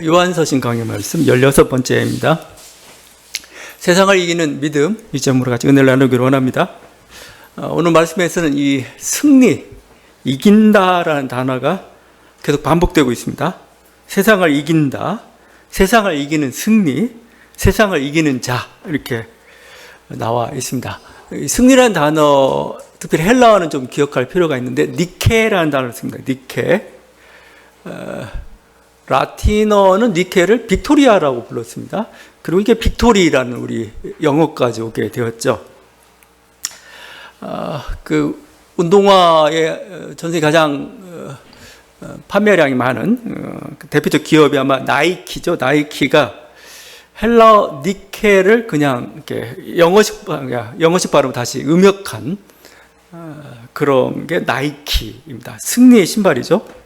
요한서신 강의 말씀 16번째입니다. 세상을 이기는 믿음, 이 점으로 같이 은혜를 나누기를 원합니다. 오늘 말씀에서는 이 승리, 이긴다라는 단어가 계속 반복되고 있습니다. 세상을 이긴다, 세상을 이기는 승리, 세상을 이기는 자, 이렇게 나와 있습니다. 승리라는 단어, 특별히 헬라어는 좀 기억할 필요가 있는데 니케라는 단어를 씁니다. 니케. 라틴어는 니케를 빅토리아라고 불렀습니다. 그리고 이게 빅토리라는 우리 영어까지 오게 되었죠. 그 운동화의 전 세계 가장 판매량이 많은 대표적 기업이 아마 나이키죠. 나이키가 헬라어 니케를 그냥 이렇게 영어식 발음 다시 음역한 그런 게 나이키입니다. 승리의 신발이죠.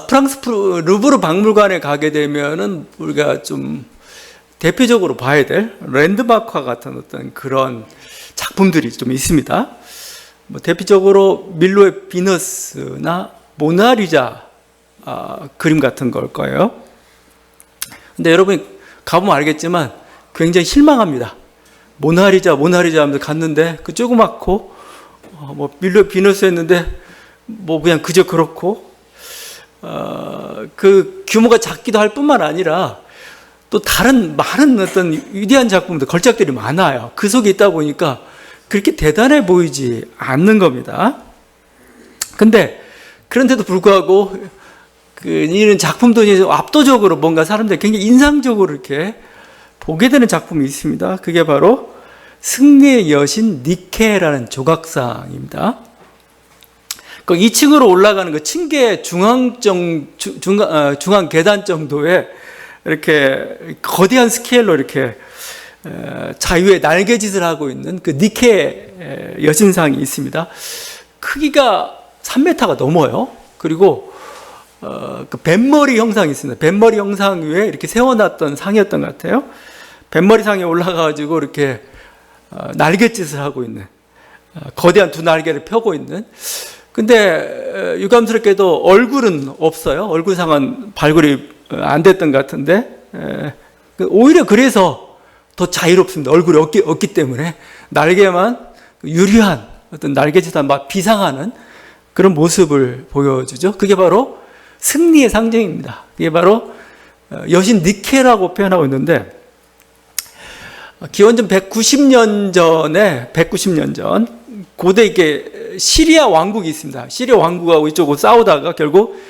프랑스 루브르 박물관에 가게 되면은 우리가 좀 대표적으로 봐야 될 랜드마크와 같은 어떤 그런 작품들이 좀 있습니다. 뭐 대표적으로 밀로의 비너스나 모나리자 그림 같은 걸 거예요. 근데 여러분이 가보면 알겠지만 굉장히 실망합니다. 모나리자 하면서 갔는데 그 조그맣고 뭐 밀로의 비너스였는데 뭐 그냥 그저 그렇고 그 규모가 작기도 할 뿐만 아니라 또 다른 많은 어떤 위대한 작품들, 걸작들이 많아요. 그 속에 있다 보니까 그렇게 대단해 보이지 않는 겁니다. 근데 그런데도 불구하고 이런 작품도 압도적으로 뭔가 사람들이 굉장히 인상적으로 이렇게 보게 되는 작품이 있습니다. 그게 바로 승리의 여신 니케라는 조각상입니다. 그 2층으로 올라가는 그 층계 중앙 계단 정도의 이렇게 거대한 스케일로 이렇게 자유의 날개짓을 하고 있는 그 니케 여신상이 있습니다. 크기가 3m가 넘어요. 그리고 그 뱃머리 형상이 있습니다. 뱃머리 형상 위에 이렇게 세워놨던 상이었던 것 같아요. 뱃머리 상에 올라가가지고 이렇게 날개짓을 하고 있는 거대한 두 날개를 펴고 있는. 근데 유감스럽게도 얼굴은 없어요. 얼굴상은 발굴이 안 됐던 것 같은데 오히려 그래서 더 자유롭습니다. 얼굴이 없기 때문에 날개만 유리한 어떤 날개짓한 막 비상하는 그런 모습을 보여주죠. 그게 바로 승리의 상징입니다. 그게 바로 여신 니케라고 표현하고 있는데 기원전 190년 전 고대 이게 시리아 왕국이 있습니다. 시리아 왕국하고 이쪽으로 싸우다가 결국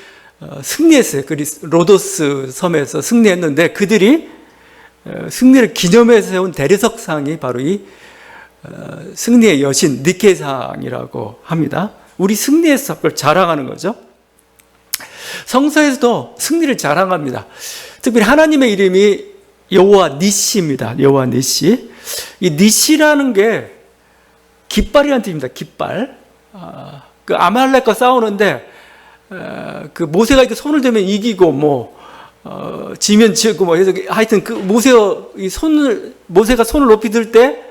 승리했어요. 로도스 섬에서 승리했는데 그들이 승리를 기념해서 세운 대리석상이 바로 이 승리의 여신 니케상이라고 합니다. 우리 승리의 걸 자랑하는 거죠. 성서에서도 승리를 자랑합니다. 특별히 하나님의 이름이 여호와 니시입니다. 여호와 니시. 이 니시라는 게 깃발이라는 뜻입니다. 깃발. 그 아말렉과 싸우는데 그 모세가 이렇게 손을 대면 이기고 지면 지고 해서 하여튼 그 모세가 손을 높이 들 때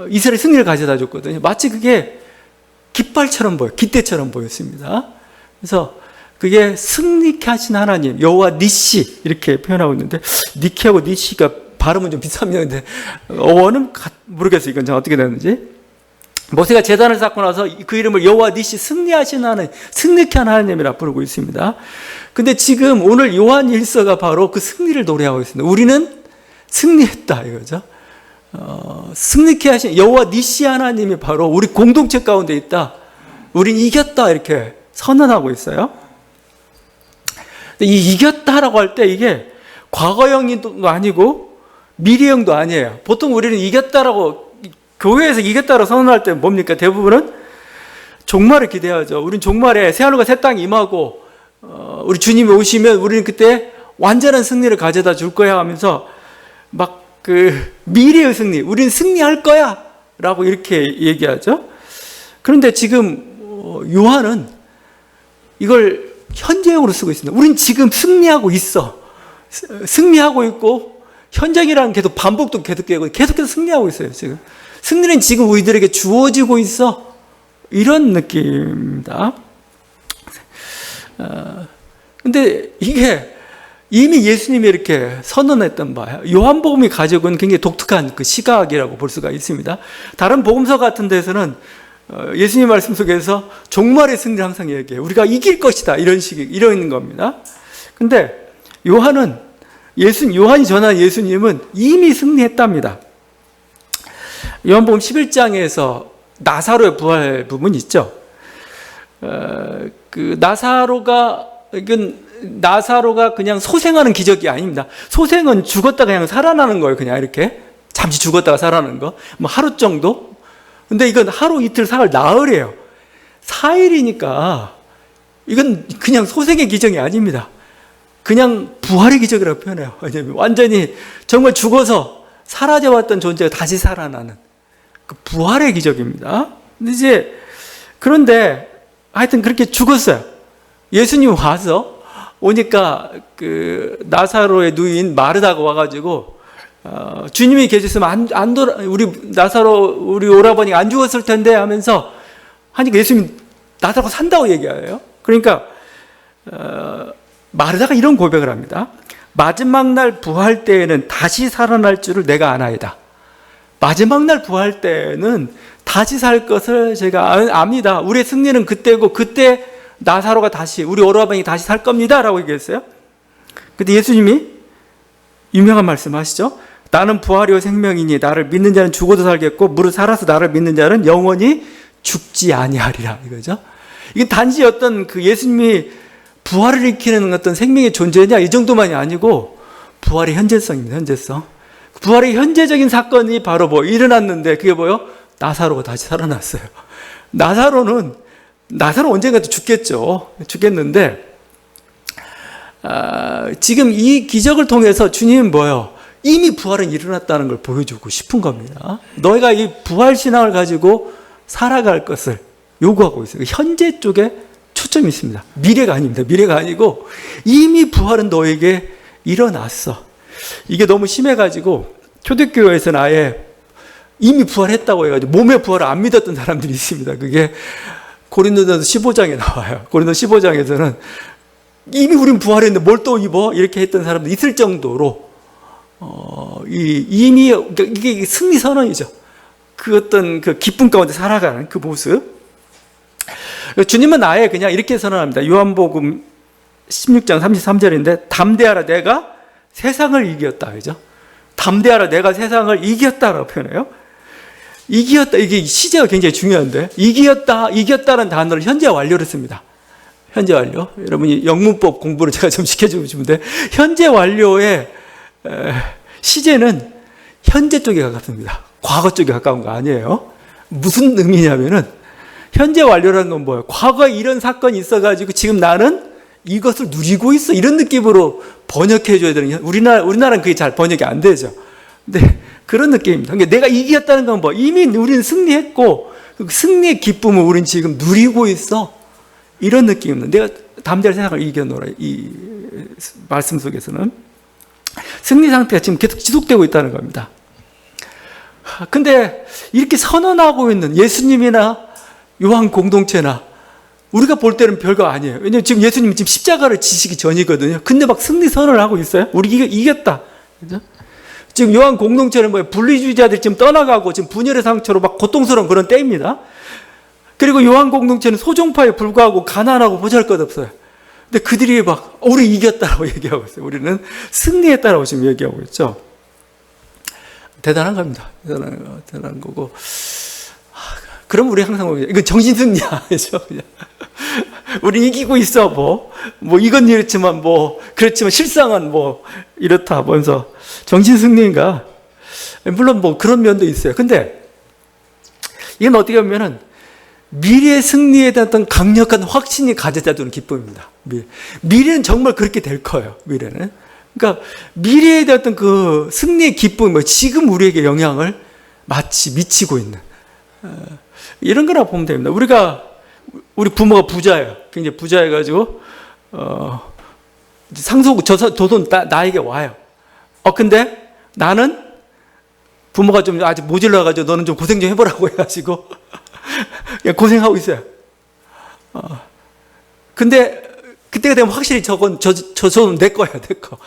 이스라엘 승리를 가져다 줬거든요. 마치 그게 깃발처럼 깃대처럼 보였습니다. 그래서 그게 승리케 하신 하나님, 여호와 니시 이렇게 표현하고 있는데 니케하고 니시가 발음은 좀 비슷합니다. 어원은 모르겠어요. 이건 어떻게 되는지. 모세가 제단을 쌓고 나서 그 이름을 여호와 니시 승리하신 하나님, 승리케 한 하나님이라 부르고 있습니다. 근데 지금 오늘 요한 일서가 바로 그 승리를 노래하고 있습니다. 우리는 승리했다 이거죠. 승리케 하신 여호와 니시 하나님이 바로 우리 공동체 가운데 있다. 우린 이겼다 이렇게 선언하고 있어요. 이 이겼다라고 할 때 이게 과거형도 아니고 미래형도 아니에요. 보통 우리는 이겼다라고 교회에서 이겼다고 선언할 때 뭡니까? 대부분은 종말을 기대하죠. 우리는 종말에 새하늘과 새 땅이 임하고 우리 주님이 오시면 우리는 그때 완전한 승리를 가져다 줄 거야 하면서 막 그 미래의 승리, 우리는 승리할 거야 라고 이렇게 얘기하죠. 그런데 지금 요한은 이걸 현재형으로 쓰고 있습니다. 우린 지금 승리하고 있어. 승리하고 있고 현장이라는 계속 반복도 계속되고 계속해서 승리하고 있어요. 지금 승리는 지금 우리들에게 주어지고 있어. 이런 느낌입니다. 근데 이게 이미 예수님이 이렇게 선언했던 바예요. 요한복음이 가지고 있는 굉장히 독특한 그 시각이라고 볼 수가 있습니다. 다른 복음서 같은 데서는 예수님 말씀 속에서 종말의 승리를 항상 얘기해요. 우리가 이길 것이다. 이런 겁니다. 근데 요한이 전한 예수님은 이미 승리했답니다. 요한복음 11장에서 나사로의 부활 부분 있죠. 나사로가 그냥 소생하는 기적이 아닙니다. 소생은 죽었다가 그냥 살아나는 거예요. 그냥 이렇게 잠시 죽었다가 살아나는 거. 뭐 하루 정도. 근데 이건 하루, 이틀, 사흘, 나흘이에요. 4일이니까 이건 그냥 소생의 기적이 아닙니다. 그냥 부활의 기적이라고 표현해요. 왜냐하면 완전히 정말 죽어서 사라져왔던 존재가 다시 살아나는 그 부활의 기적입니다. 그런데 하여튼 그렇게 죽었어요. 예수님 오니까 그 나사로의 누이인 마르다가 와가지고 주님이 계셨으면 우리 오라버니가 안 죽었을 텐데 하면서 하니까 예수님 나사로가 산다고 얘기해요. 그러니까 마르다가 이런 고백을 합니다. 마지막 날 부활 때에는 다시 살아날 줄을 내가 아나이다. 마지막 날 부활 때에는 다시 살 것을 제가 압니다. 우리의 승리는 그때고 그때 나사로가 우리 오라버니 다시 살 겁니다. 라고 얘기했어요. 근데 예수님이 유명한 말씀 하시죠. 나는 부활이요 생명이니 나를 믿는 자는 죽어도 살겠고 무릇 살아서 나를 믿는 자는 영원히 죽지 아니하리라. 이거죠. 이게 단지 어떤 그 예수님이 부활을 일으키는 어떤 생명의 존재냐 이 정도만이 아니고 부활의 현재성입니다. 현재성. 부활의 현재적인 사건이 바로 일어났는데 그게 나사로가 다시 살아났어요. 나사로 언젠가 또 죽겠는데 지금 이 기적을 통해서 주님은 이미 부활은 일어났다는 걸 보여주고 싶은 겁니다. 너희가 이 부활 신앙을 가지고 살아갈 것을 요구하고 있어요. 현재 쪽에 초점이 있습니다. 미래가 아닙니다. 미래가 아니고 이미 부활은 너에게 일어났어. 이게 너무 심해가지고 초대교회에서는 아예 이미 부활했다고 해가지고 몸의 부활을 안 믿었던 사람들이 있습니다. 그게 고린도전서 15장에 나와요. 고린도 15장에서는 이미 우린 부활했는데 뭘 또 입어? 이렇게 했던 사람도 있을 정도로 이게 승리 선언이죠. 그 어떤 그 기쁨 가운데 살아가는 그 모습. 주님은 아예 그냥 이렇게 선언합니다. 요한복음 16장 33절인데 담대하라 내가 세상을 이겼다. 그죠? 담대하라 내가 세상을 이겼다라고 표현해요. 이겼다. 이게 시제가 굉장히 중요한데 이겼다는 단어를 현재 완료로 씁니다. 현재 완료. 여러분이 영문법 공부를 제가 좀 시켜주시면 돼. 현재 완료의 시제는 현재 쪽에 가깝습니다. 과거 쪽에 가까운 거 아니에요. 무슨 의미냐면은 현재 완료라는 건 뭐예요? 과거에 이런 사건이 있어가지고 지금 나는 이것을 누리고 있어. 이런 느낌으로 번역해 줘야 되는 게 우리나라는 그게 잘 번역이 안 되죠. 근데 그런 느낌입니다. 그러니까 내가 이겼다는 건 이미 우리는 승리했고 그 승리의 기쁨을 우리는 지금 누리고 있어. 이런 느낌입니다. 내가 담대한 세상을 이겨노라. 이 말씀 속에서는 승리 상태가 지금 계속 지속되고 있다는 겁니다. 근데 이렇게 선언하고 있는 예수님이나 요한 공동체나 우리가 볼 때는 별거 아니에요. 왜냐하면 지금 예수님이 지금 십자가를 지시기 전이거든요. 근데 막 승리 선언을 하고 있어요. 우리 이겼다. 그죠? 지금 요한 공동체는 분리주의자들이 지금 떠나가고 지금 분열의 상처로 막 고통스러운 그런 때입니다. 그리고 요한 공동체는 소종파에 불과하고 가난하고 보잘것없어요. 근데 그들이 우리 이겼다라고 얘기하고 있어요. 우리는 승리했다라고 지금 얘기하고 있죠. 대단한 겁니다. 대단한 거고. 그럼 우리 항상 이건 정신승리야. 그죠? 우리 이기고 있어. 이건 이렇지만 그렇지만 실상은 이렇다. 면서 정신승리인가? 물론 그런 면도 있어요. 근데 이건 어떻게 보면은 미래의 승리에 대한 어떤 강력한 확신이 가져다 주는 기쁨입니다. 미래는 정말 그렇게 될 거예요. 미래는. 그러니까 미래에 대한 어떤 그 승리의 기쁨, 지금 우리에게 영향을 마치 미치고 있는 이런 거라 보면 됩니다. 우리 부모가 부자예요. 굉장히 부자해가지고 상속 저돈 나에게 와요. 근데 나는 부모가 좀 아직 모질러가지고 너는 좀 고생 좀 해보라고 해가지고 그냥 고생하고 있어요. 근데 그때가 되면 확실히 저건 저 손은 내 거야, 내 거.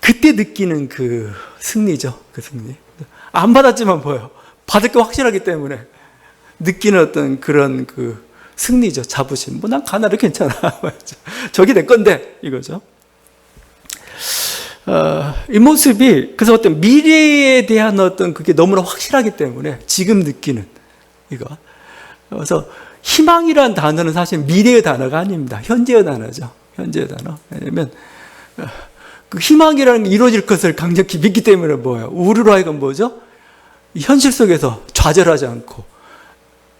그때 느끼는 그 승리죠, 그 승리. 안 받았지만 뭐예요? 받을 게 확실하기 때문에 느끼는 어떤 그런 그 승리죠, 자부심. 뭐 난 가나를 괜찮아. 저기 내 건데 이거죠. 이 모습이 그래서 어떤 미래에 대한 어떤 그게 너무나 확실하기 때문에 지금 느끼는 이거. 그래서 희망이란 단어는 사실 미래의 단어가 아닙니다. 현재의 단어죠. 현재의 단어. 왜냐면 그 희망이라는 게 이루어질 것을 강력히 믿기 때문에 뭐예요? 우리로 하여금 뭐죠? 현실 속에서 좌절하지 않고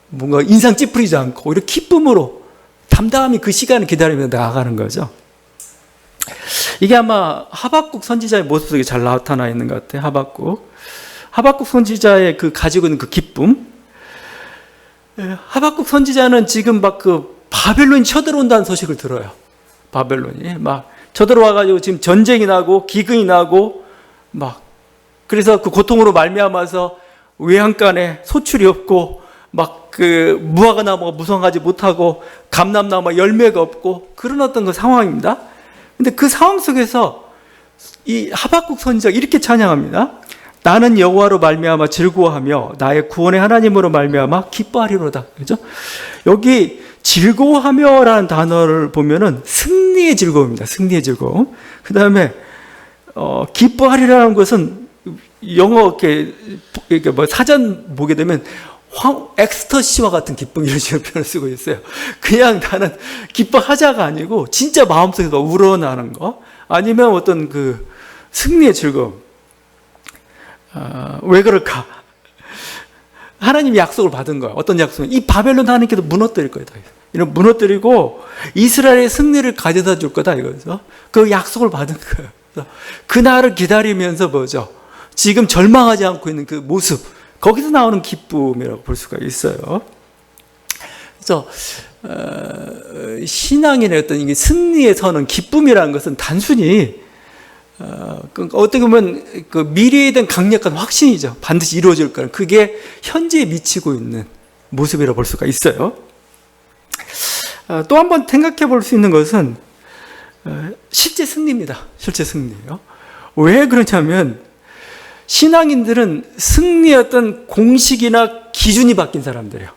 뭔가 인상 찌푸리지 않고 오히려 기쁨으로 담담히 그 시간을 기다리며 나아가는 거죠. 이게 아마 하박국 선지자의 모습 속에 잘 나타나 있는 것 같아요. 하박국 선지자의 그 가지고 있는 그 기쁨. 하박국 선지자는 지금 막 그 바벨론이 쳐들어온다는 소식을 들어요. 바벨론이 막 쳐들어와가지고 지금 전쟁이 나고 기근이 나고 막 그래서 그 고통으로 말미암아서 외양간에 소출이 없고 막 그 무화과 나무가 무성하지 못하고 감람나무가 열매가 없고 그런 어떤 그 상황입니다. 근데 그 상황 속에서 이 하박국 선지자가 이렇게 찬양합니다. 나는 여호와로 말미암아 즐거워하며 나의 구원의 하나님으로 말미암아 기뻐하리로다. 그죠? 여기 즐거워하며라는 단어를 보면은 승리의 즐거움입니다. 승리의 즐거움. 그 다음에 기뻐하리라는 것은 영어 이렇게 뭐 사전 보게 되면 엑스터시와 같은 기쁨 이런 식으로 표현을 쓰고 있어요. 그냥 나는 기뻐하자가 아니고 진짜 마음속에서 우러나는 거 아니면 어떤 그 승리의 즐거움. 왜 그럴까? 하나님이 약속을 받은 거예요. 어떤 약속은 이 바벨론 하나님께서 무너뜨릴 거다. 이런 무너뜨리고 이스라엘의 승리를 가져다 줄 거다 이거죠. 그 약속을 받은 거예요. 그래서 그날을 기다리면서 뭐죠? 지금 절망하지 않고 있는 그 모습. 거기서 나오는 기쁨이라고 볼 수가 있어요. 그래서 신앙인의 어떤 이게 승리에 서는 기쁨이라는 것은 단순히 어떻게 보면 그 미래에 대한 강력한 확신이죠. 반드시 이루어질 거는 그게 현재에 미치고 있는 모습이라고 볼 수가 있어요. 또 한 번 생각해 볼 수 있는 것은 실제 승리입니다. 실제 승리예요. 왜 그러냐면 신앙인들은 승리의 어떤 공식이나 기준이 바뀐 사람들이에요.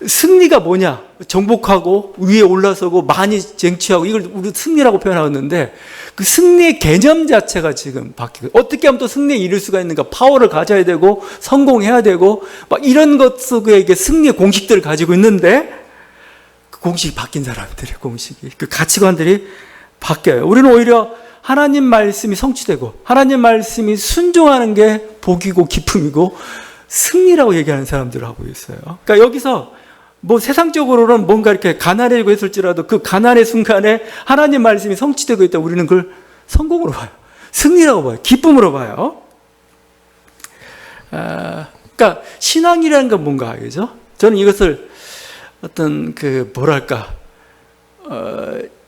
승리가 뭐냐? 정복하고 위에 올라서고 많이 쟁취하고 이걸 우리 승리라고 표현하는데 그 승리의 개념 자체가 지금 바뀌고 어떻게 하면 또 승리에 이를 수가 있는가? 파워를 가져야 되고 성공해야 되고 막 이런 것 속에 이게 승리의 공식들을 가지고 있는데 그 공식이 바뀐 사람들이에요. 공식이 그 가치관들이 바뀌어요. 우리는 오히려 하나님 말씀이 성취되고 하나님 말씀이 순종하는 게 복이고 기쁨이고 승리라고 얘기하는 사람들을 하고 있어요. 그러니까 여기서 뭐 세상적으로는 뭔가 이렇게 가난해지고 했을지라도 그 가난의 순간에 하나님 말씀이 성취되고 있다. 우리는 그걸 성공으로 봐요. 승리라고 봐요. 기쁨으로 봐요. 그러니까 신앙이라는 건 뭔가 알죠? 저는 이것을 어떤 그 뭐랄까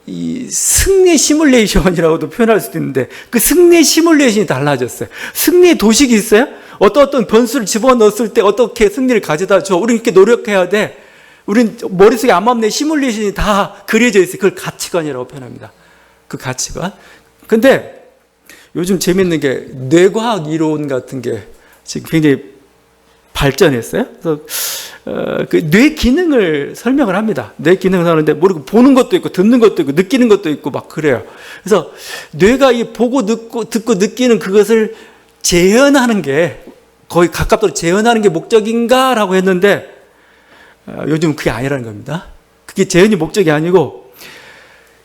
이 승리의 시뮬레이션이라고도 표현할 수도 있는데 그 승리의 시뮬레이션이 달라졌어요. 승리의 도식이 있어요? 어떤 변수를 집어넣었을 때 어떻게 승리를 가져다 줘. 우리는 이렇게 노력해야 돼. 우린 머릿속에 암암내 시뮬레이션이 다 그려져 있어요. 그걸 가치관이라고 표현합니다. 그 가치관. 근데 요즘 재밌는 게 뇌과학 이론 같은 게 지금 굉장히 발전했어요. 그래서 그 뇌 기능을 설명을 합니다. 뇌 기능을 하는데 모르고 보는 것도 있고 듣는 것도 있고 느끼는 것도 있고 막 그래요. 그래서 뇌가 이 보고 듣고 느끼는 그것을 재현하는 게 거의 가깝도록 재현하는 게 목적인가라고 했는데 요즘 그게 아니라는 겁니다. 그게 재현이 목적이 아니고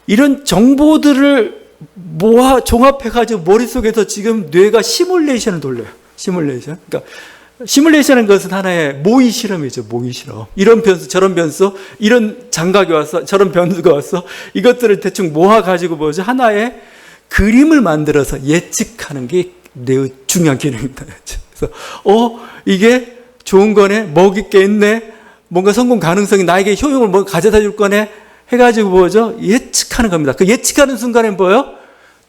이런 정보들을 모아 종합해가지고 머릿속에서 지금 뇌가 시뮬레이션을 돌려요. 시뮬레이션. 그러니까 시뮬레이션은 것은 하나의 모의 실험이죠. 모의 실험. 이런 변수, 저런 변수, 이런 장각이 왔어, 저런 변수가 왔어. 이것들을 대충 모아가지고 뭐죠? 하나의 그림을 만들어서 예측하는 게 매우 중요한 기능입니다. 그래서 이게 좋은 거네, 먹을 게 있네, 뭔가 성공 가능성이 나에게 효용을 뭐 가져다 줄 거네 해가지고 뭐죠? 예측하는 겁니다. 그 예측하는 순간에 뭐예요?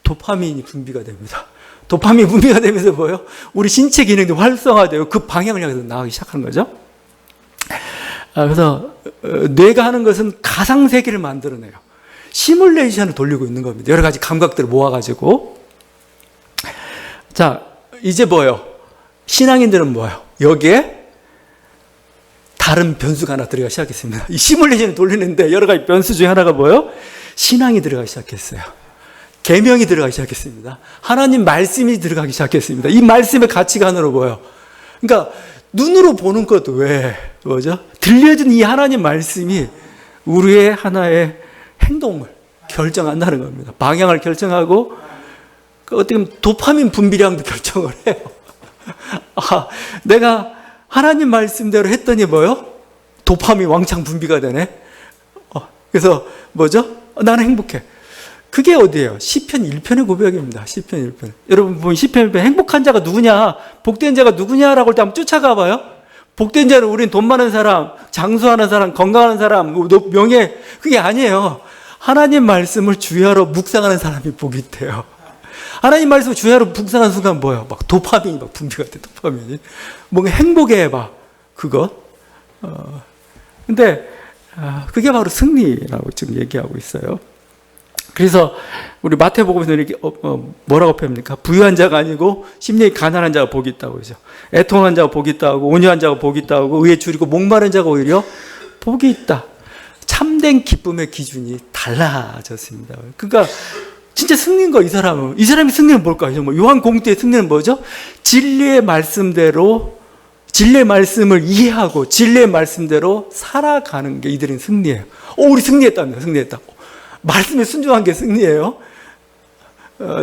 도파민이 분비가 됩니다. 도파민 분비가 되면서 뭐예요? 우리 신체 기능이 활성화되고 그 방향을 향해서 나가기 시작하는 거죠. 그래서 뇌가 하는 것은 가상 세계를 만들어내요. 시뮬레이션을 돌리고 있는 겁니다. 여러 가지 감각들을 모아가지고. 자, 이제 뭐예요? 신앙인들은 뭐예요? 여기에 다른 변수가 하나 들어가기 시작했습니다. 이 시뮬레이션을 돌리는데 여러 가지 변수 중에 하나가 뭐예요? 신앙이 들어가기 시작했어요. 계명이 들어가기 시작했습니다. 하나님 말씀이 들어가기 시작했습니다. 이 말씀의 가치관으로 보여. 그러니까 눈으로 보는 것도 왜 뭐죠? 들려준 이 하나님 말씀이 우리의 하나의 행동을 결정한다는 겁니다. 방향을 결정하고 어떻게 보면 도파민 분비량도 결정을 해요. 아, 내가 하나님 말씀대로 했더니 뭐요? 도파민 왕창 분비가 되네. 그래서 뭐죠? 나는 행복해. 그게 어디예요? 시편 1편의 고백입니다. 시편 1편. 여러분 보면 시편 1편 행복한 자가 누구냐? 복된 자가 누구냐라고 할 때 한번 쫓아가 봐요. 복된 자는 우린 돈 많은 사람, 장수하는 사람, 건강한 사람, 명예, 그게 아니에요. 하나님 말씀을 주야로 묵상하는 사람이 복이 있대요. 하나님 말씀을 주야로 묵상하는 순간 뭐예요? 막 도파민이 막 분비가 돼, 도파민이. 뭔가 행복해 봐, 그거. 근데, 그게 바로 승리라고 지금 얘기하고 있어요. 그래서 우리 마태복음에서 이렇게 뭐라고 표현합니까? 부유한 자가 아니고 심령이 가난한 자가 복이 있다고 그러죠. 애통한 자가 복이 있다고, 온유한 자가 복이 있다고, 의에 줄이고 목마른 자가 오히려 복이 있다. 참된 기쁨의 기준이 달라졌습니다. 그러니까 진짜 승리인 거, 이 사람은. 이 사람이 승리는 뭘까요? 요한 공동의 승리는 뭐죠? 진리의 말씀대로, 진리의 말씀을 이해하고 진리의 말씀대로 살아가는 게 이들은 승리예요. 우리 승리했답니다. 승리했다. 말씀에 순종한 게 승리예요.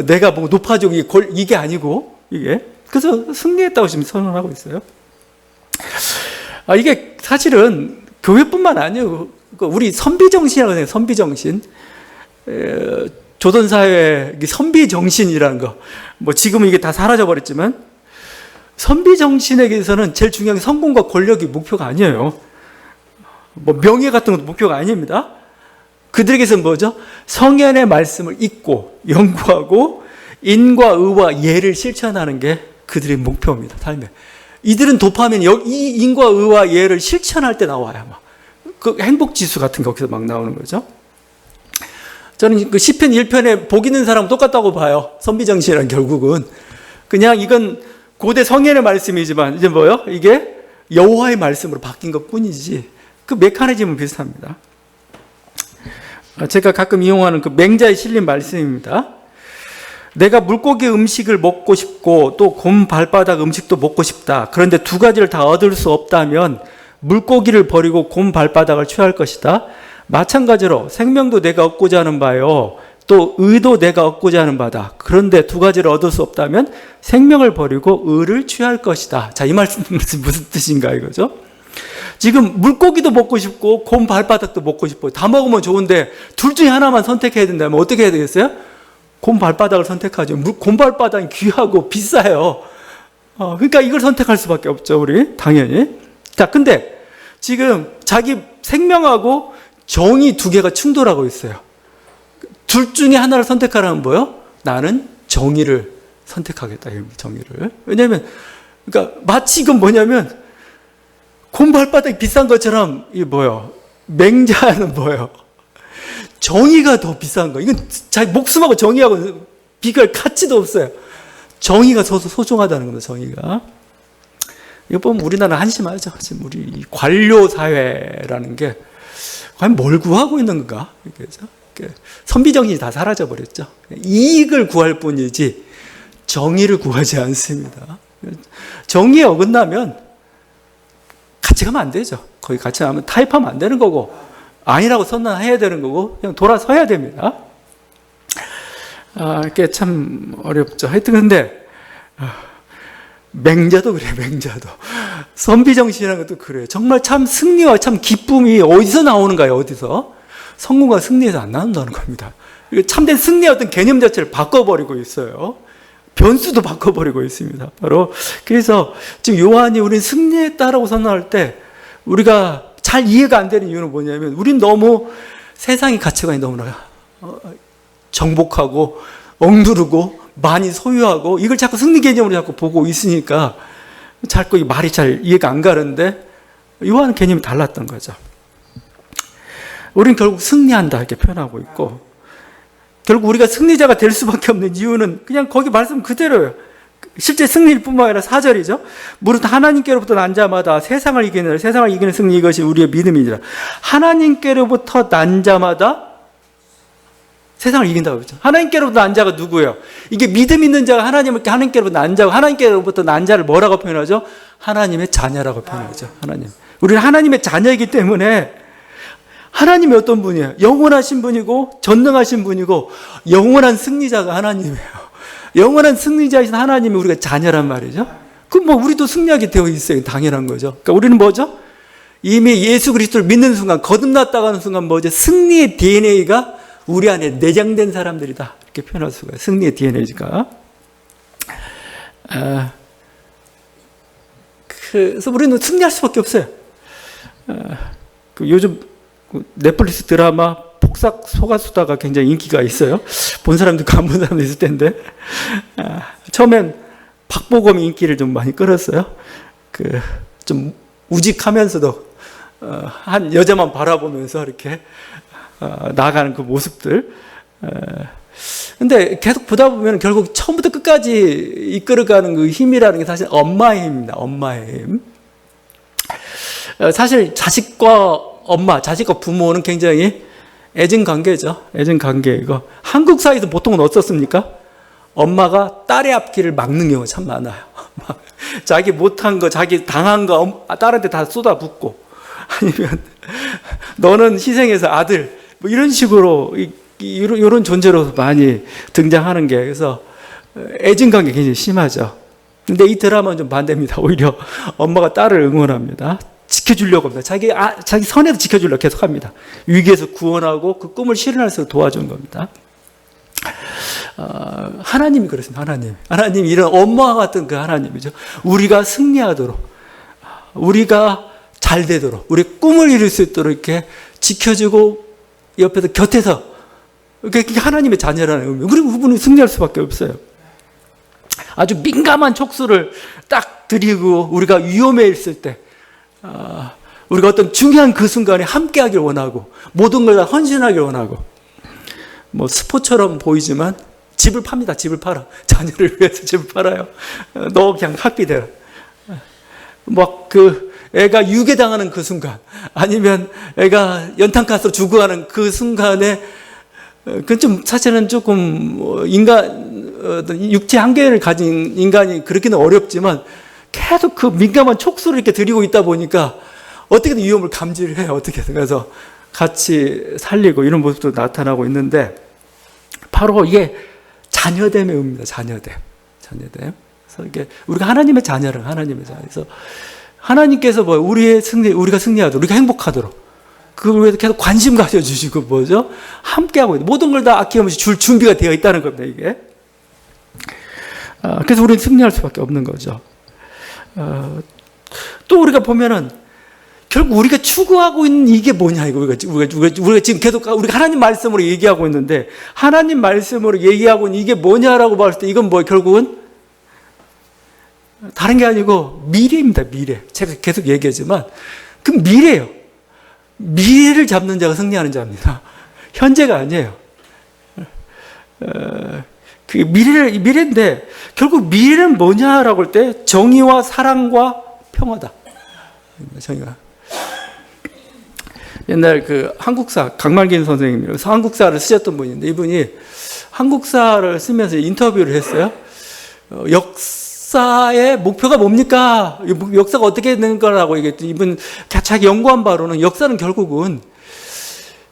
내가 뭐 높아지고 이게 아니고, 이게. 그래서 승리했다고 지금 선언하고 있어요. 이게 사실은 교회뿐만 아니에요. 우리 선비정신이라고 해요. 선비정신. 조선사회 선비정신이라는 거. 뭐 지금은 이게 다 사라져버렸지만, 선비정신에게서는 제일 중요한 게 성공과 권력이 목표가 아니에요. 뭐 명예 같은 것도 목표가 아닙니다. 그들에게서는 뭐죠? 성현의 말씀을 읽고 연구하고 인과 의와 예를 실천하는 게 그들의 목표입니다. 삶에. 이들은 도파민, 이 인과 의와 예를 실천할 때 나와요. 막. 그 행복지수 같은 게 거기서 막 나오는 거죠. 저는 그 시편 1편에 복 있는 사람은 똑같다고 봐요. 선비정신이란 결국은. 그냥 이건 고대 성현의 말씀이지만 이제 뭐요? 이게 여호와의 말씀으로 바뀐 것 뿐이지. 그 메커니즘은 비슷합니다. 제가 가끔 이용하는 그 맹자에 실린 말씀입니다. 내가 물고기 음식을 먹고 싶고 또 곰 발바닥 음식도 먹고 싶다. 그런데 두 가지를 다 얻을 수 없다면 물고기를 버리고 곰 발바닥을 취할 것이다. 마찬가지로 생명도 내가 얻고자 하는 바요. 또 의도 내가 얻고자 하는 바다. 그런데 두 가지를 얻을 수 없다면 생명을 버리고 의를 취할 것이다. 자, 이 말씀 무슨 뜻인가 이거죠? 지금 물고기도 먹고 싶고 곰 발바닥도 먹고 싶고 다 먹으면 좋은데 둘 중에 하나만 선택해야 된다면 어떻게 해야 되겠어요? 곰 발바닥을 선택하죠. 곰 발바닥이 귀하고 비싸요. 그러니까 이걸 선택할 수밖에 없죠, 우리 당연히. 자, 근데 지금 자기 생명하고 정의 두 개가 충돌하고 있어요. 둘 중에 하나를 선택하라면 뭐요? 나는 정의를 선택하겠다. 정의를. 왜냐하면 그러니까 마치 이건 뭐냐면 곰 발바닥이 비싼 것처럼 이게 뭐예요? 맹자는 뭐예요? 정의가 더 비싼 거. 이건 자기 목숨하고 정의하고 비교할 가치도 없어요. 정의가 소중하다는 겁니다. 정의가. 이거 보면 우리나라 한심하죠. 지금 우리 관료 사회라는 게 과연 뭘 구하고 있는 건가? 그죠? 선비정신이 다 사라져 버렸죠. 이익을 구할 뿐이지 정의를 구하지 않습니다. 정의에 어긋나면 같이 가면 안 되죠. 거기 같이 가면 타협하면 안 되는 거고 아니라고 선언해야 되는 거고 그냥 돌아서야 됩니다. 이게 참 어렵죠. 하여튼 근데 맹자도 그래요. 맹자도. 선비정신이라는 것도 그래요. 정말 참 승리와 참 기쁨이 어디서 나오는가요? 어디서? 성공과 승리에서 안 나온다는 겁니다. 참된 승리의 어떤 개념 자체를 바꿔버리고 있어요. 변수도 바꿔버리고 있습니다. 바로 그래서 지금 요한이 우리는 승리했다라고 선언할 때 우리가 잘 이해가 안 되는 이유는 뭐냐면 우린 너무 세상의 가치관이 너무나 정복하고 억누르고 많이 소유하고 이걸 자꾸 승리 개념으로 자꾸 보고 있으니까 자꾸 이 말이 잘 이해가 안 가는데 요한 개념이 달랐던 거죠. 우리는 결국 승리한다 이렇게 표현하고 있고, 결국 우리가 승리자가 될 수밖에 없는 이유는 그냥 거기 말씀 그대로예요. 실제 승리일 뿐만 아니라 4절이죠. 무릇 하나님께로부터 난 자마다 세상을 이기는 승리, 이것이 우리의 믿음이니라. 하나님께로부터 난 자마다 세상을 이긴다고 그랬죠. 하나님께로부터 난 자가 누구예요? 이게 믿음 있는 자가 하나님께로부터 난 자고, 하나님께로부터 난 자를 뭐라고 표현하죠? 하나님의 자녀라고 표현하죠. 하나님. 우리는 하나님의 자녀이기 때문에 하나님이 어떤 분이에요? 영원하신 분이고 전능하신 분이고 영원한 승리자가 하나님이에요. 영원한 승리자이신 하나님이 우리가 자녀란 말이죠. 그럼 뭐 우리도 승리하게 되어 있어요. 당연한 거죠. 그러니까 우리는 뭐죠? 이미 예수 그리스도를 믿는 순간, 거듭났다고 하는 순간 뭐죠? 승리의 DNA가 우리 안에 내장된 사람들이다. 이렇게 표현할 수가 있어요. 승리의 DNA가. 그래서 우리는 승리할 수밖에 없어요. 요즘 넷플릭스 드라마 폭삭 속았수다가 굉장히 인기가 있어요. 본 사람도 있고 안 본 사람도 있을 텐데, 처음엔 박보검이 인기를 좀 많이 끌었어요. 좀 우직하면서도 한 여자만 바라보면서 이렇게 나아가는 그 모습들. 근데 계속 보다 보면 결국 처음부터 끝까지 이끌어가는 그 힘이라는 게 사실 엄마의 힘입니다. 엄마의 힘. 사실 자식과 부모는 굉장히 애증 관계죠. 애증 관계이고, 한국 사회에서 보통은 어떻습니까? 엄마가 딸의 앞길을 막는 경우가 참 많아요. 자기 못한 거, 자기 당한 거 딸한테 다 쏟아붓고, 아니면 너는 희생해서 아들, 뭐 이런 식으로 이런 존재로 많이 등장하는 게, 그래서 애증 관계 굉장히 심하죠. 근데 이 드라마는 좀 반대입니다. 오히려 엄마가 딸을 응원합니다. 지켜주려고 합니다. 자기 선에서 지켜주려고 계속 합니다. 위기에서 구원하고 그 꿈을 실현할 수 있도록 도와주는 겁니다. 하나님이 그렇습니다. 하나님이 이런 엄마와 같은 그 하나님이죠. 우리가 승리하도록, 우리가 잘 되도록, 우리 꿈을 이룰 수 있도록 이렇게 지켜주고 옆에서 곁에서, 그게 하나님의 자녀라는 의미. 그리고 그분은 승리할 수밖에 없어요. 아주 민감한 촉수를 딱 드리고, 우리가 위험해 있을 때, 우리가 어떤 중요한 그 순간에 함께하길 원하고, 모든 걸 다 헌신하길 원하고, 뭐 스포처럼 보이지만 집을 팝니다. 집을 팔아. 자녀를 위해서 집을 팔아요. 너 그냥 학비 대라. 막 애가 유괴당하는 그 순간, 아니면 애가 연탄가스로 죽어가는 그 순간에, 그건 좀 사실은 조금 육체 한계를 가진 인간이 그렇게는 어렵지만, 계속 그 민감한 촉수를 이렇게 들이고 있다 보니까 어떻게든 위험을 감지를 해요. 어떻게든. 그래서 같이 살리고 이런 모습도 나타나고 있는데, 바로 이게 자녀됨의 의미입니다. 자녀됨. 그래서 이게 우리가 하나님의 자녀를, 하나님의 자녀. 그래서 하나님께서 우리가 승리하도록, 우리가 행복하도록, 그걸 위해서 계속 관심 가져주시고 뭐죠? 함께하고 있는, 모든 걸 다 아낌없이 줄 준비가 되어 있다는 겁니다. 이게. 그래서 우리는 승리할 수밖에 없는 거죠. 또 우리가 보면은 결국 우리가 추구하고 있는 이게 뭐냐, 이거 우리가 지금 계속 우리가 하나님 말씀으로 얘기하고 있는데, 하나님 말씀으로 얘기하고 있는 이게 뭐냐라고 봤을 때 이건 결국은 다른 게 아니고 미래입니다. 미래. 제가 계속 얘기하지만 그 미래예요. 미래를 잡는 자가 승리하는 자입니다. 현재가 아니에요. 그 미래인데, 결국 미래는 뭐냐라고 할 때 정의와 사랑과 평화다. 정의가. 옛날 한국사 강말긴 선생님이 한국사를 쓰셨던 분인데, 이분이 한국사를 쓰면서 인터뷰를 했어요. 역사의 목표가 뭡니까? 역사가 어떻게 되는 거라고 얘기했더니, 이분 자기 연구한 바로는 역사는 결국은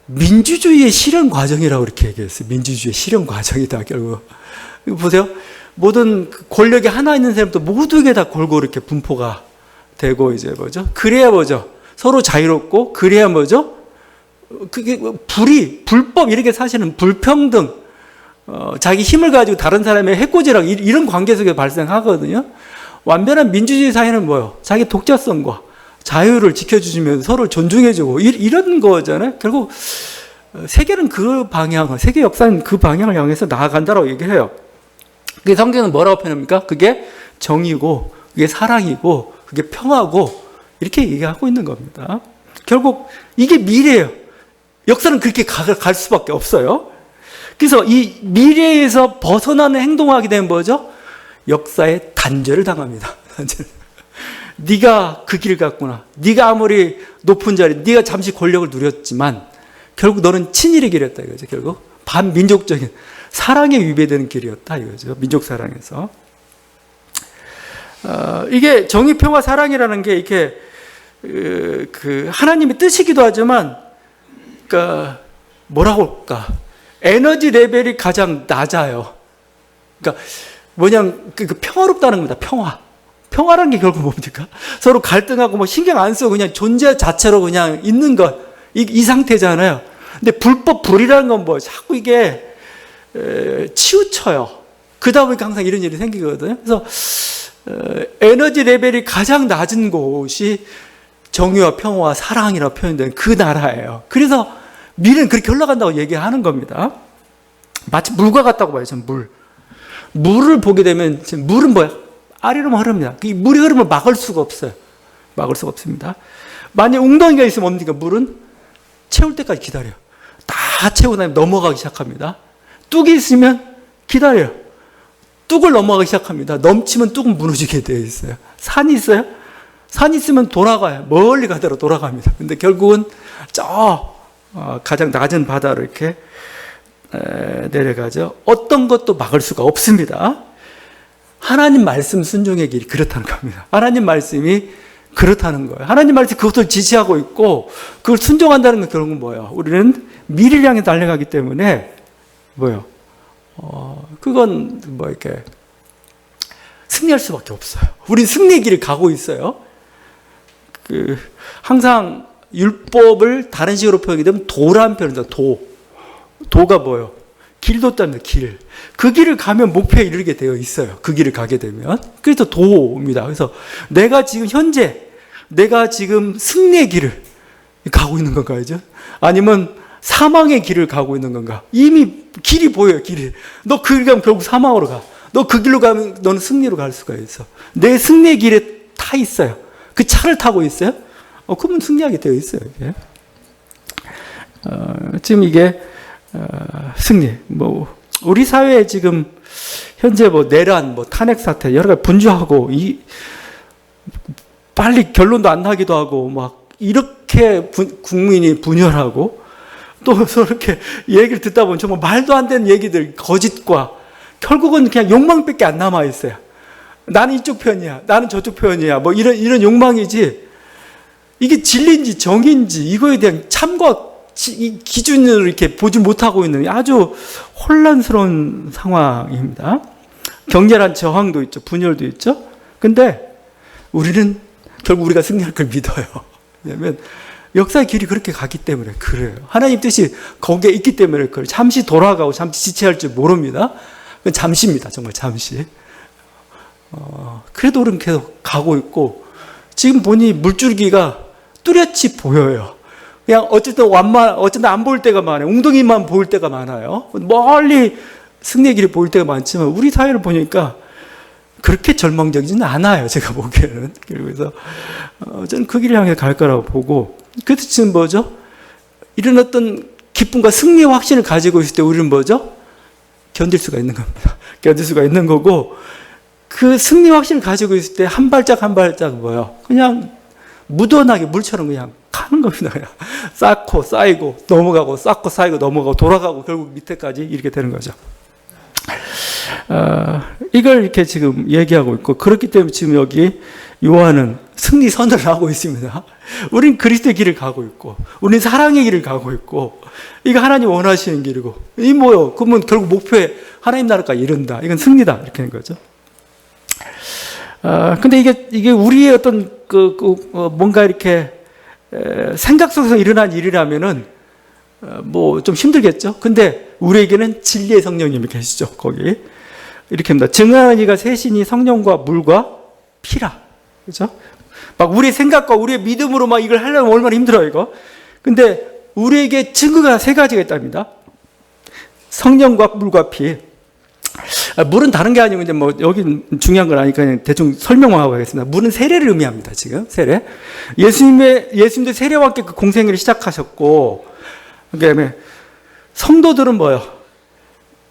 민주주의의 실현 과정이라고 이렇게 얘기했어요. 민주주의의 실현 과정이다, 결국. 보세요. 모든 권력이 하나 있는 사람도 모두에게 다 골고루 이렇게 분포가 되고, 이제 뭐죠? 그래야 뭐죠? 서로 자유롭고, 그래야 뭐죠? 그게 불법, 이렇게 사실은 불평등, 자기 힘을 가지고 다른 사람의 해코지라고 이런 관계 속에 발생하거든요. 완전한 민주주의 사회는 뭐예요? 자기 독자성과 자유를 지켜주시면서 서로를 존중해주고, 이런 거잖아요. 결국 세계는 세계 역사는 그 방향을 향해서 나아간다고 얘기해요. 그게 성경은 뭐라고 표현합니까? 그게 정의고, 그게 사랑이고, 그게 평화고, 이렇게 얘기하고 있는 겁니다. 결국 이게 미래예요. 역사는 그렇게 갈 수밖에 없어요. 그래서 이 미래에서 벗어나는 행동하게 되면 뭐죠? 역사에 단죄를 당합니다. 네가 그 길을 갔구나. 네가 아무리 높은 자리, 네가 잠시 권력을 누렸지만 결국 너는 친일의 길이었다 이거죠. 결국 반민족적인 사랑에 위배되는 길이었다 이거죠. 민족 사랑에서. 이게 정의, 평화, 사랑이라는 게 이렇게 그 하나님의 뜻이기도 하지만, 그러니까 뭐라고 할까? 에너지 레벨이 가장 낮아요. 그러니까 뭐냐면 그 평화롭다는 겁니다. 평화라는 게 결국 뭡니까? 서로 갈등하고 뭐 신경 안 쓰고 그냥 존재 자체로 그냥 있는 것. 이 상태잖아요. 근데 불이라는 건 뭐 자꾸 이게 치우쳐요. 그러다 보니까 항상 이런 일이 생기거든요. 그래서 에너지 레벨이 가장 낮은 곳이 정의와 평화와 사랑이라고 표현되는 그 나라예요. 그래서 미래는 그렇게 흘러간다고 얘기하는 겁니다. 마치 물과 같다고 봐요. 전 물을 보게 되면 물은 뭐야? 아래로만 흐릅니다. 이 물의 흐름을 막을 수가 없어요. 막을 수가 없습니다. 만약 웅덩이가 있으면 뭡니까? 물은 채울 때까지 기다려요. 다 채우고 나면 넘어가기 시작합니다. 뚝이 있으면 기다려요. 뚝을 넘어가기 시작합니다. 넘치면 뚝은 무너지게 되어 있어요. 산이 있어요? 산이 있으면 돌아가요. 멀리 가더라도 돌아갑니다. 근데 결국은 가장 낮은 바다로 이렇게 내려가죠. 어떤 것도 막을 수가 없습니다. 하나님 말씀 순종의 길이 그렇다는 겁니다. 하나님 말씀이 그렇다는 거예요. 하나님 말씀이 그것을 지시하고 있고 그걸 순종한다는 건 결국은 뭐예요? 우리는 미래를 향해 달려가기 때문에 뭐예요? 그건 뭐 이렇게 승리할 수밖에 없어요. 우린 승리의 길을 가고 있어요. 항상 율법을 다른 식으로 표현이 되면 도라는 표현이다. 도가 뭐예요? 길도 따입니다. 길. 그 길을 가면 목표에 이르게 되어 있어요. 그 길을 가게 되면. 그래서 도입니다. 그래서 내가 지금 승리의 길을 가고 있는 건가, 이제? 아니면 사망의 길을 가고 있는 건가? 이미 길이 보여요, 길이. 너 그 길 가면 결국 사망으로 가. 너 그 길로 가면 너는 승리로 갈 수가 있어. 내 승리의 길에 타 있어요. 그 차를 타고 있어요? 그러면 승리하게 되어 있어요, 이게. 지금 이게, 승리. 우리 사회에 지금, 현재 내란, 탄핵 사태, 여러 가지 분주하고, 빨리 결론도 안 나기도 하고, 이렇게 국민이 분열하고, 또 저렇게 얘기를 듣다 보면 정말 말도 안 되는 얘기들, 거짓과, 결국은 그냥 욕망밖에 안 남아있어요. 나는 이쪽 편이야. 나는 저쪽 편이야. 이런 욕망이지, 이게 진리인지 정의인지, 이거에 대한 참과 이 기준을 이렇게 보지 못하고 있는 아주 혼란스러운 상황입니다. 격렬한 저항도 있죠. 분열도 있죠. 근데 우리는 결국 우리가 승리할 걸 믿어요. 왜냐하면 역사의 길이 그렇게 가기 때문에 그래요. 하나님 뜻이 거기에 있기 때문에 그래요. 잠시 돌아가고 잠시 지체할 줄 모릅니다. 그건 잠시입니다. 정말 잠시. 그래도 우리는 계속 가고 있고 지금 보니 물줄기가 뚜렷이 보여요. 그냥 어쨌든 안 보일 때가 많아요. 웅덩이만 보일 때가 많아요. 멀리 승리의 길이 보일 때가 많지만 우리 사회를 보니까 그렇게 절망적이지는 않아요. 제가 보기에는. 그래서 저는 그 길을 향해 갈 거라고 보고, 그래서 지금 뭐죠? 이런 어떤 기쁨과 승리의 확신을 가지고 있을 때 우리는 뭐죠? 견딜 수가 있는 겁니다. 견딜 수가 있는 거고, 그 승리 확신을 가지고 있을 때 한 발짝 한 발짝 뭐예요? 그냥 무던하게 물처럼 그냥 가는 겁니다. 그냥 쌓고 쌓이고 넘어가고 쌓고 쌓이고 넘어가고 돌아가고 결국 밑에까지 이렇게 되는 거죠. 이걸 이렇게 지금 얘기하고 있고, 그렇기 때문에 지금 여기 요한은 승리 선언을 하고 있습니다. 우린 그리스도의 길을 가고 있고, 우린 사랑의 길을 가고 있고, 이거 하나님 원하시는 길이고, 이 뭐요? 그러면 결국 목표에 하나님 나라까지 이른다. 이건 승리다. 이렇게 하는 거죠. 근데 이게 우리의 어떤 뭔가 이렇게 생각 속에서 일어난 일이라면은 좀 힘들겠죠. 근데 우리에게는 진리의 성령님이 계시죠. 거기 이렇게 합니다. 증언하는 이가 셋이니 성령과 물과 피라. 그렇죠? 우리의 생각과 우리의 믿음으로 이걸 하려면 얼마나 힘들어요, 이거. 근데 우리에게 증거가 세 가지가 있답니다. 성령과 물과 피. 물은 다른 게 아니고, 여기 중요한 건 아니니까 그냥 대충 설명만 하고 가겠습니다. 물은 세례를 의미합니다, 지금. 세례. 예수님도 세례와 함께 그 공생애를 시작하셨고, 그다음에 성도들은 뭐예요?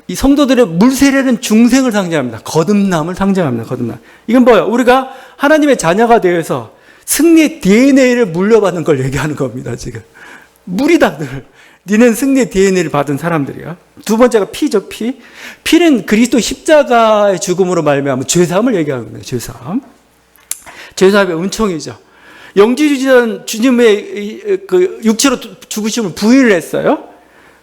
이 성도들의 물세례는 중생을 상징합니다. 거듭남을 상징합니다. 거듭남. 이건 뭐예요? 우리가 하나님의 자녀가 되어서 승리의 DNA를 물려받는 걸 얘기하는 겁니다. 지금 물이다. 니는 승리의 DNA를 받은 사람들이야. 두 번째가 피죠. 피는 그리스도 십자가의 죽음으로 말미암아 죄사함을 얘기하는 거예요. 죄사함의 은총이죠. 영지주전 주님의 그 육체로 죽으심을 부인을 했어요.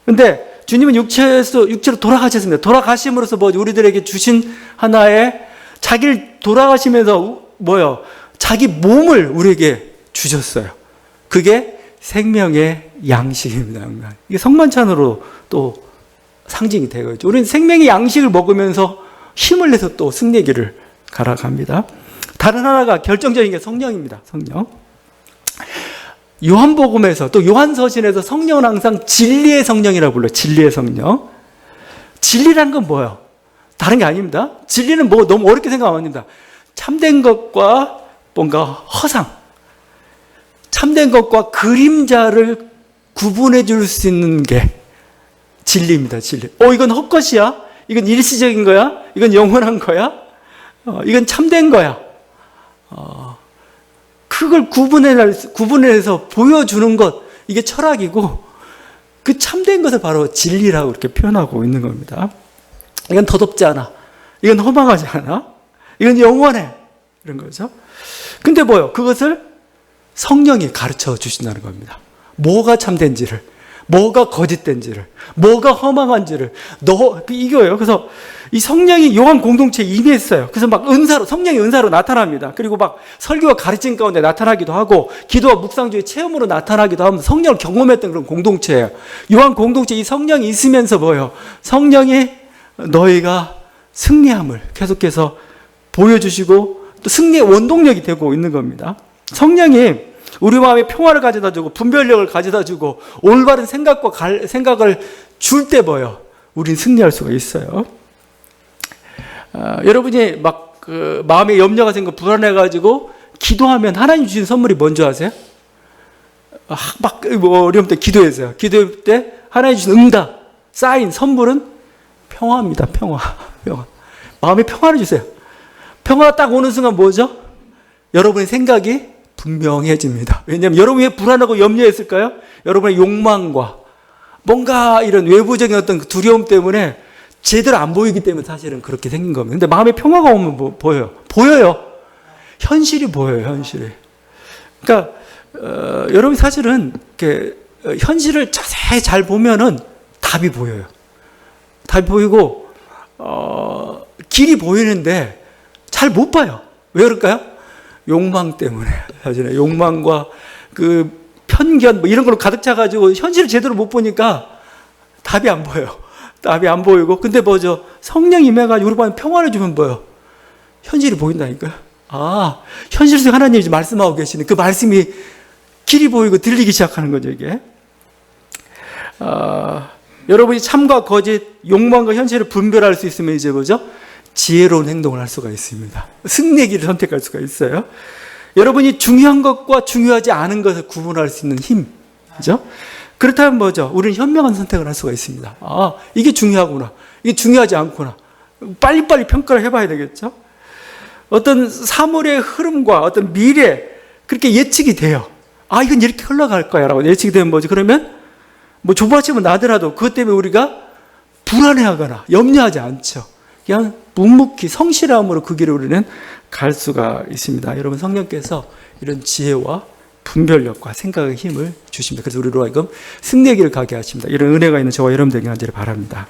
근데 주님은 육체로 돌아가셨습니다. 돌아가심으로써 우리들에게 주신 하나의 자기를 돌아가시면서 자기 몸을 우리에게 주셨어요. 그게 생명의 양식입니다. 이게 성만찬으로 또 상징이 되겠죠. 우리는 생명의 양식을 먹으면서 힘을 내서 또 승리의 길을 갈아갑니다. 다른 하나가 결정적인 게 성령입니다. 성령. 요한복음에서 또 요한서신에서 성령은 항상 진리의 성령이라고 불러요. 진리의 성령. 진리라는 건 뭐예요? 다른 게 아닙니다. 진리는 너무 어렵게 생각하면 안 됩니다. 참된 것과 뭔가 허상, 참된 것과 그림자를 구분해 줄 수 있는 게 진리입니다. 진리. 이건 헛것이야? 이건 일시적인 거야? 이건 영원한 거야? 이건 참된 거야? 그걸 구분해서 보여주는 것, 이게 철학이고, 그 참된 것을 바로 진리라고 이렇게 표현하고 있는 겁니다. 이건 더덥지 않아. 이건 허망하지 않아. 이건 영원해. 이런 거죠. 근데 그것을 성령이 가르쳐 주신다는 겁니다. 뭐가 참된지를, 뭐가 거짓된지를, 뭐가 허망한지를, 이거예요. 그래서 이 성령이 요한 공동체에 임했어요. 그래서 성령이 은사로 나타납니다. 그리고 설교와 가르침 가운데 나타나기도 하고, 기도와 묵상주의 체험으로 나타나기도 하면서 성령을 경험했던 그런 공동체예요. 요한 공동체 이 성령이 있으면서 성령이 너희가 승리함을 계속해서 보여주시고, 또 승리의 원동력이 되고 있는 겁니다. 성령이 우리 마음에 평화를 가져다 주고 분별력을 가져다 주고 올바른 생각을 줄 때 우린 승리할 수가 있어요. 여러분이 마음에 염려가 생기고 불안해가지고 기도하면 하나님 주신 선물이 뭔지 아세요? 어려울 때 기도했어요. 기도할 때 하나님 주신 응답, 사인, 선물은 평화입니다. 평화. 마음에 평화를 주세요. 평화가 딱 오는 순간 뭐죠? 여러분의 생각이 분명해집니다. 왜냐하면 여러분이 왜 불안하고 염려했을까요? 여러분의 욕망과 뭔가 이런 외부적인 어떤 두려움 때문에 제대로 안 보이기 때문에 사실은 그렇게 생긴 겁니다. 근데 마음에 평화가 오면 보여요. 현실이 보여요. 현실이. 그러니까 여러분이 사실은 이렇게 현실을 자세히 잘 보면은 답이 보여요. 답이 보이고 길이 보이는데 잘 못 봐요. 왜 그럴까요? 욕망 때문에. 사실은 욕망과 그 편견 이런 걸로 가득 차가지고 현실을 제대로 못 보니까 답이 안 보여요. 답이 안 보이고. 근데 성령이 임해가지고 우리 마음에 평화를 주면 현실이 보인다니까요. 현실 속에 하나님이 말씀하고 계시는 그 말씀이 길이 보이고 들리기 시작하는 거죠, 이게. 여러분이 참과 거짓, 욕망과 현실을 분별할 수 있으면 이제 지혜로운 행동을 할 수가 있습니다. 승리의 길을 선택할 수가 있어요. 여러분이 중요한 것과 중요하지 않은 것을 구분할 수 있는 힘. 그죠? 그렇다면 우리는 현명한 선택을 할 수가 있습니다. 이게 중요하구나. 이게 중요하지 않구나. 빨리빨리 평가를 해봐야 되겠죠? 어떤 사물의 흐름과 어떤 미래, 그렇게 예측이 돼요. 이건 이렇게 흘러갈 거야. 라고 예측이 되면 그러면 조바심은 나더라도 그것 때문에 우리가 불안해하거나 염려하지 않죠. 그냥 묵묵히 성실함으로 그 길을 우리는 갈 수가 있습니다. 여러분, 성령께서 이런 지혜와 분별력과 생각의 힘을 주십니다. 그래서 우리로 하여금 승리의 길을 가게 하십니다. 이런 은혜가 있는 저와 여러분들에게 간절히 바랍니다.